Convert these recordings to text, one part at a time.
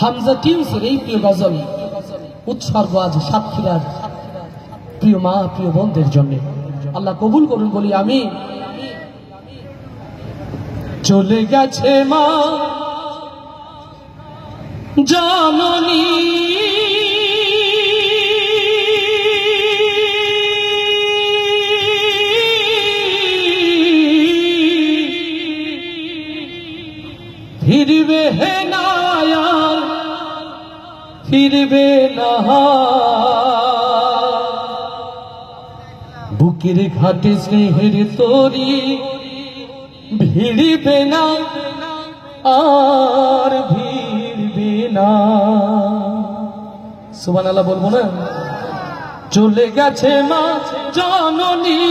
হামজা টিউসের এই প্রিয় গজল উৎসর্গ আজ সাতক্ষীরার প্রিয় মা প্রিয় বোনদের জন্য। আল্লাহ কবুল করুন বলি আমি। চলে গেছে মা জননী ফিরবে না ফিরবে না, বুকের ঘাটে স্নেহের তরি ভিড়বে না আর ভিড়বে না। সুবহানাল্লাহ বলবো না? চলে গেছে মা জননী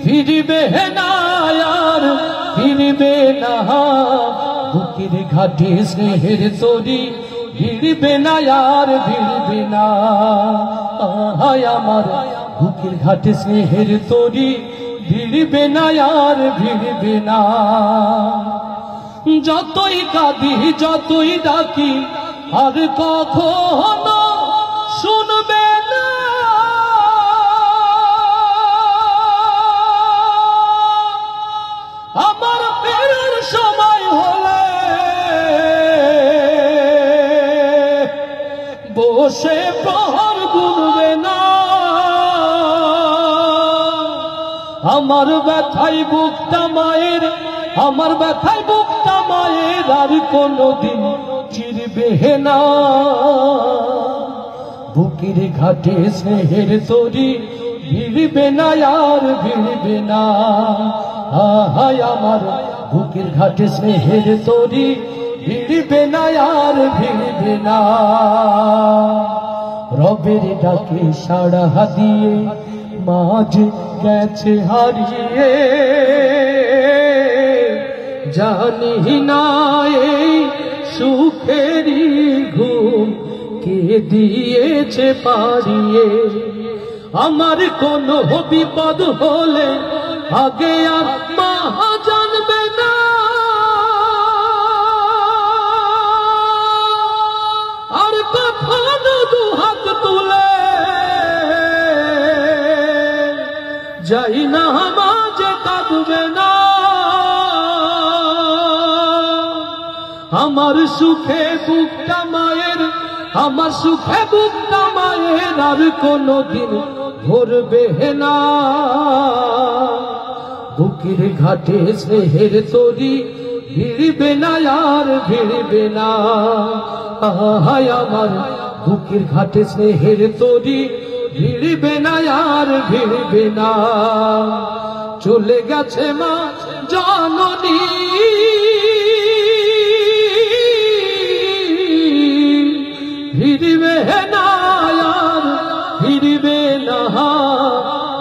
ফিরবে না আর ফিরবে না, বুকের ঘাটে স্নেহের তরি ভিড়বে না আর ভিড়বে না। হায় আমার বুকের ঘাটে স্নেহের তরি ভিড়বে না আর ভিড়বে না। যতই কাঁদি যতই ডাকি আর কখনো শুনবে না, আমার ফেরার সময় হলে বসে প্রহর গুনবে না। আমার ব্যথাই বুকটা মায়ের, আমার ব্যথাই বুকটা মায়ের আর কোনদিন চিরবে না। বুকের ঘাটে স্নেহের তরি ভিড়বে না আর ভিড়বে না। হায় আমার বুকের ঘাটে স্নেহের তরি ভিড়বে না আর ভিড়বে না। রবের ডাকে সাড়া দিয়ে মাঝ গেছে হারিয়ে, জানি না এই সুখেরই ঘুম কে দিয়েছে পাড়িয়ে। আমার কোনো বিপদ হলে আগে আর মা জানবে না, আর কখনো দুহাত তুলে যাই না মাঝে কাঁদবে না। আমার সুখে বুকটা মায়ের, আমার সুখে বুকটা মায়ের আর কোনদিন ভরবে না। বুকের ঘাটে স্নেহের তরি ভিড়বে না আর ভিড়বে না। হায় আমার বুকের ঘাটে স্নেহের তরি ভিড়বে না আর ভিড়বে না। চলে গেছে মা জননী ভিড়বে না আর ভিড়বে না,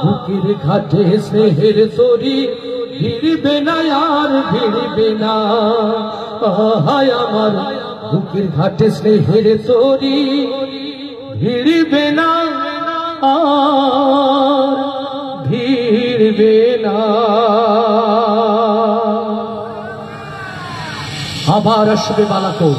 বুকের ঘাটে স্নেহের তরি ভিড়বে না আর ভিড়বে না। হায় আমার বুকের ঘাটে স্নেহের তরি ভিড়বে না আর ভিড়বে না। আবার আসবে বালাকো।